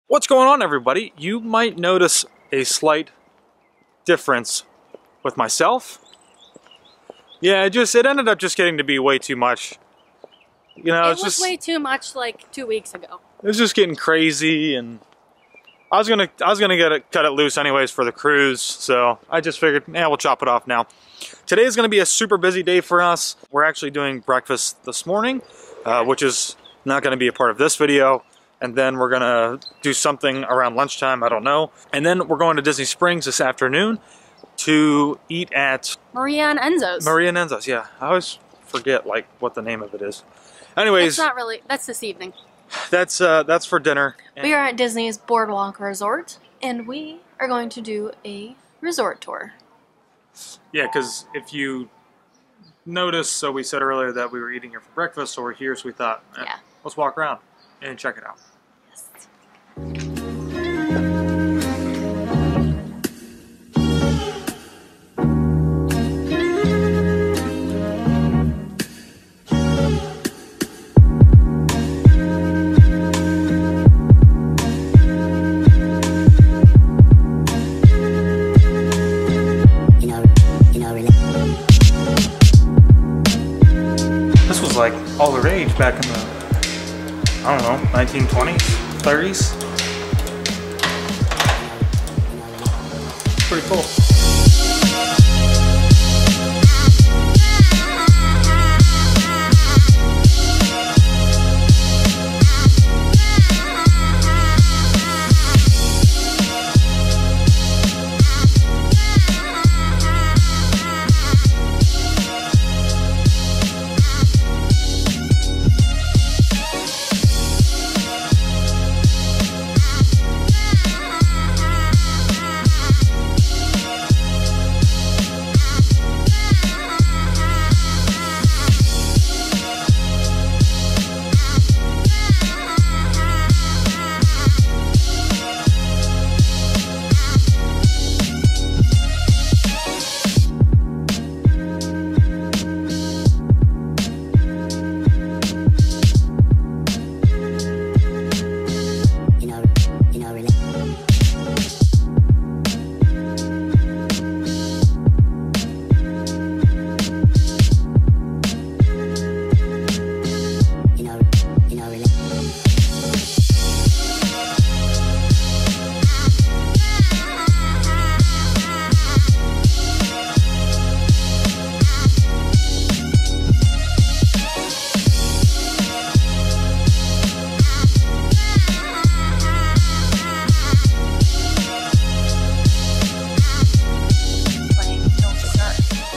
What's going on, everybody? You might notice a slight difference with myself. Yeah, it ended up just getting to be way too much. You know, it was way too much like 2 weeks ago. It was just getting crazy, and I was gonna cut it loose anyways for the cruise, so I just figured, yeah, we'll chop it off now. Today is gonna be a super busy day for us. We're actually doing breakfast this morning, which is not gonna be a part of this video. And then we're gonna do something around lunchtime, I don't know. And then we're going to Disney Springs this afternoon to eat at Maria and Enzo's. Maria and Enzo's, yeah. I always forget like what the name of it is. Anyways, that's not really. That's this evening. That's for dinner. We are at Disney's Boardwalk Resort, and we are going to do a resort tour. Yeah, because if you notice, so we said earlier that we were eating here for breakfast, so we're here, so we thought, yeah, let's walk around and check it out. Yes. This was like all the rage back in the, I don't know, 1920s, 30s. Pretty cool.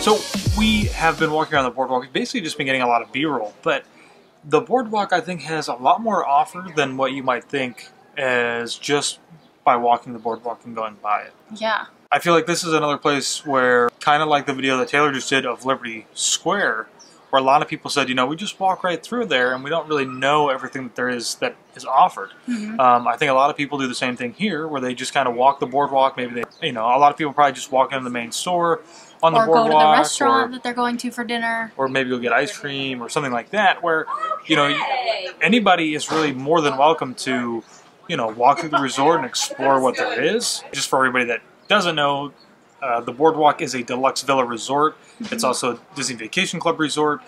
So we have been walking around the boardwalk. We've basically just been getting a lot of B-roll, but the boardwalk I think has a lot more offer than what you might think as just by walking the boardwalk and going by it. Yeah. I feel like this is another place where, kind of like the video that Taylor just did of Liberty Square, where a lot of people said, you know, we just walk right through there and we don't really know everything that there is that is offered. Mm-hmm. I think a lot of people do the same thing here, where they just kind of walk the boardwalk. Maybe they, you know, a lot of people probably just walk into the main store on the boardwalk, or go to the restaurant that they're going to for dinner, or maybe go get ice cream or something like that. Where, you know, anybody is really more than welcome to, you know, walk through the resort and explore what there is. Just for everybody that doesn't know, the boardwalk is a deluxe villa resort. Mm-hmm. It's also a Disney Vacation Club resort.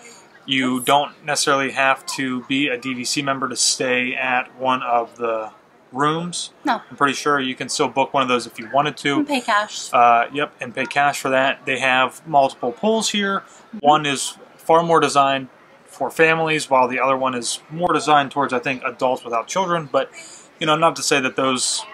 You don't necessarily have to be a DVC member to stay at one of the rooms. No. I'm pretty sure you can still book one of those if you wanted to. And pay cash. Yep, and pay cash for that. They have multiple pools here. Mm-hmm. One is far more designed for families, while the other one is more designed towards, I think, adults without children. But, you know, not to say that those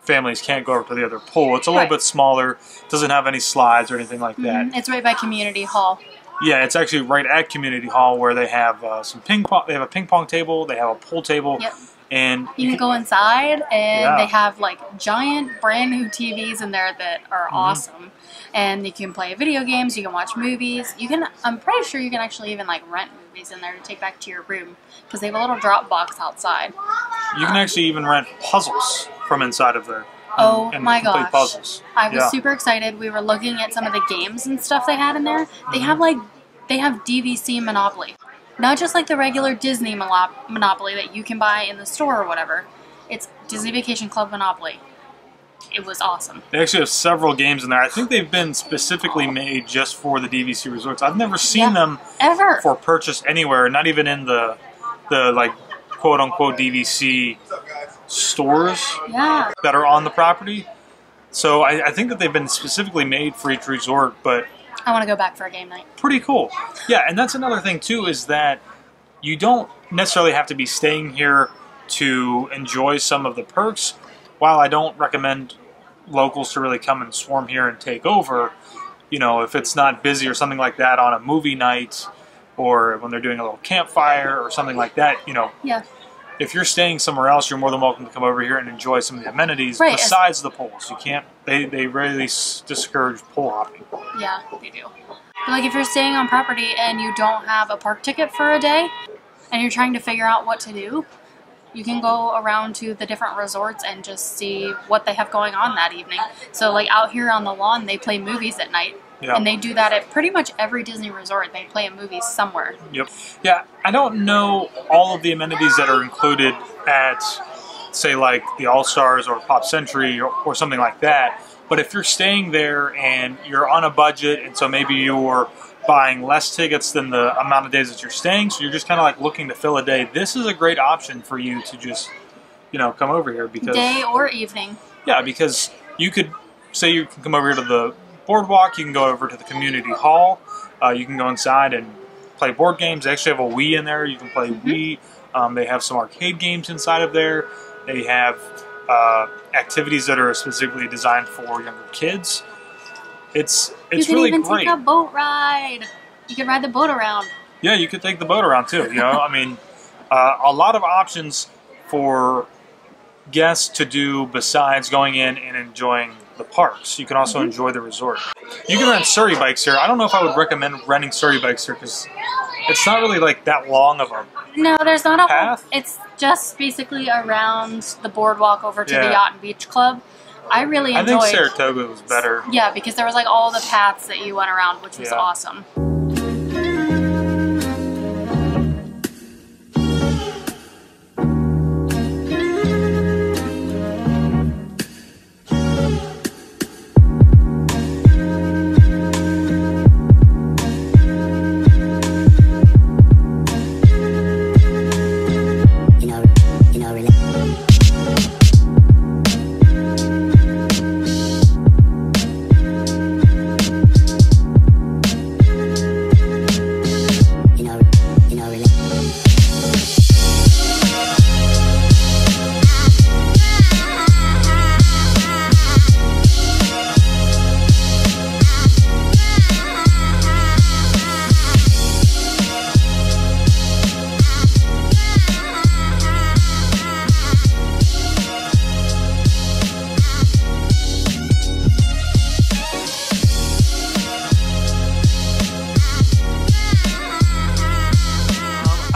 families can't go over to the other pool. It's a little bit smaller. Doesn't have any slides or anything like that. It's right by Community Hall. Yeah, it's actually right at Community Hall, where they have some ping pong. They have a ping pong table. They have a pool table. Yep. And you can go inside, and they have like giant brand new TVs in there that are awesome. And you can play video games, you can watch movies. You can, I'm pretty sure you can actually even like rent movies in there to take back to your room, because they have a little drop box outside. You can actually even rent puzzles from inside of there. Oh and my gosh. Puzzles. I was super excited. We were looking at some of the games and stuff they had in there. They have like, they have DVC Monopoly. Not just like the regular Disney Monopoly that you can buy in the store or whatever. It's Disney Vacation Club Monopoly. It was awesome. They actually have several games in there. I think they've been specifically made just for the DVC resorts. I've never seen them ever for purchase anywhere, not even in the like quote unquote DVC stores that are on the property. So I think that they've been specifically made for each resort, but I want to go back for a game night. Pretty cool. Yeah, and that's another thing too, is that you don't necessarily have to be staying here to enjoy some of the perks. While I don't recommend locals to really come and swarm here and take over, you know, if it's not busy or something like that on a movie night, or when they're doing a little campfire or something like that, you know, if you're staying somewhere else, you're more than welcome to come over here and enjoy some of the amenities besides the pools. You can't, they really discourage pool hopping. Yeah, they do. But like if you're staying on property and you don't have a park ticket for a day and you're trying to figure out what to do, you can go around to the different resorts and just see what they have going on that evening. So like out here on the lawn, they play movies at night. Yeah. And they do that at pretty much every Disney resort. They play a movie somewhere. Yep. Yeah, I don't know all of the amenities that are included at, say, like the All-Stars or Pop Century or something like that. But if you're staying there and you're on a budget, and so maybe you're buying less tickets than the amount of days that you're staying, so you're just kind of like looking to fill a day, this is a great option for you to just, you know, come over here. Because day or evening. Yeah, because you could, say you can come over here to the Boardwalk, you can go over to the community hall, you can go inside and play board games. They actually have a Wii in there, you can play Wii. They have some arcade games inside of there. They have activities that are specifically designed for younger kids. It's really great. You can even take a boat ride. You can ride the boat around. Yeah, you could take the boat around too, you know. I mean, a lot of options for guests to do besides going in and enjoying the parks. You can also enjoy the resort. You can rent Surrey bikes here. I don't know if I would recommend renting Surrey bikes here because it's not really like that long of a there's not a path. Whole, it's just basically around the boardwalk over to the Yacht and Beach Club. I really enjoyed. I think Saratoga was better. Yeah, because there was like all the paths that you went around, which was awesome.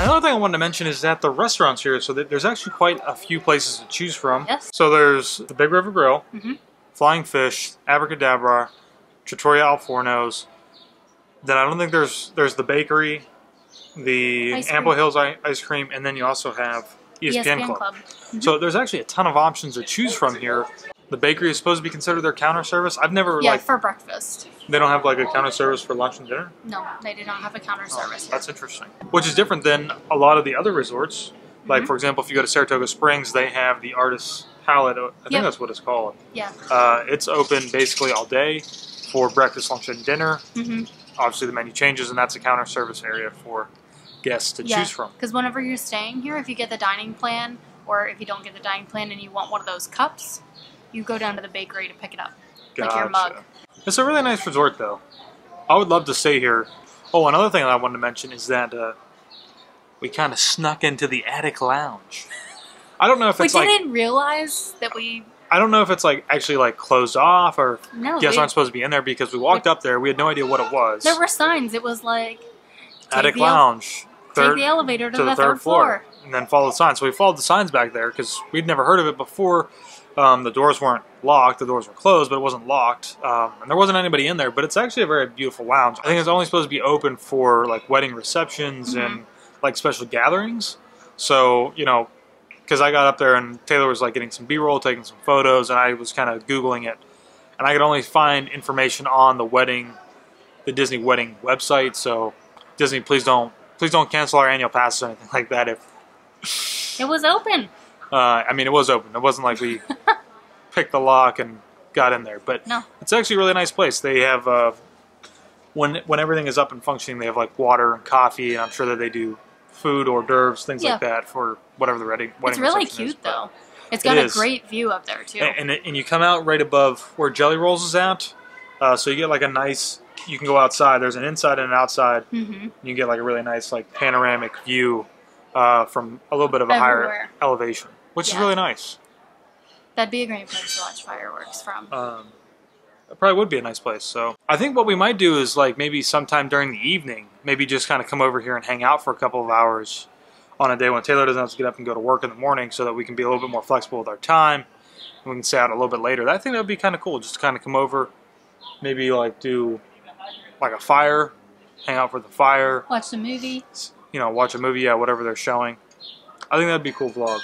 Another thing I wanted to mention is that the restaurants here, so there's actually quite a few places to choose from. Yes. So there's the Big River Grill, Flying Fish, Abracadabra, Trattoria Al Forno's. Then I don't think there's the bakery, the Ample Hills ice cream, and then you also have ESPN Club. So there's actually a ton of options to choose from here. The bakery is supposed to be considered their counter service. I've never for breakfast. They don't have like a counter service for lunch and dinner? No, they do not have a counter service here. That's interesting. Which is different than a lot of the other resorts. Like for example, if you go to Saratoga Springs, they have the Artist's Palette. I think that's what it's called. Yeah. It's open basically all day for breakfast, lunch, and dinner. Obviously the menu changes, and that's a counter service area for guests to choose from. Because whenever you're staying here, if you get the dining plan, or if you don't get the dining plan and you want one of those cups, you go down to the bakery to pick it up. Like your mug. It's a really nice resort, though. I would love to stay here. Oh, another thing that I wanted to mention is that we kind of snuck into the attic lounge. I don't know if it's like... We didn't realize that we... I don't know if it's like actually like closed off or guests aren't supposed to be in there because we walked up there. We had no idea what it was. There were signs. It was like... Attic lounge. Take the elevator to the third floor. And then follow the signs. So we followed the signs back there because we'd never heard of it before. The doors weren't locked. The doors were closed, but it wasn't locked. And there wasn't anybody in there, but it's actually a very beautiful lounge. I think it's only supposed to be open for like wedding receptions and like special gatherings. So, you know, because I got up there and Taylor was like getting some B-roll, taking some photos, and I was kind of Googling it. And I could only find information on the Disney wedding website. So Disney, please don't cancel our annual passes or anything like that. It was open. I mean, it was open. It wasn't like we picked the lock and got in there. But no. It's actually a really nice place. They have, when everything is up and functioning, they have like water and coffee, and I'm sure that they do food, hors d'oeuvres, things like that for whatever the wedding It's really reception cute, is. though. It's got a great view up there, too. And you come out right above where Jelly Rolls is at. So you get like a nice, you can go outside. There's an inside and an outside. You get like a really nice like panoramic view from a little bit of a higher elevation, which is really nice. That'd be a great place to watch fireworks from. It probably would be a nice place. So I think what we might do is like maybe sometime during the evening, maybe just kind of come over here and hang out for a couple of hours on a day when Taylor doesn't have to get up and go to work in the morning, so that we can be a little bit more flexible with our time and we can stay out a little bit later. I think that would be kind of cool, just to kind of come over, maybe like do like a fire, hang out for the fire. Watch the movie. You know, watch a movie, whatever they're showing. I think that'd be a cool vlog.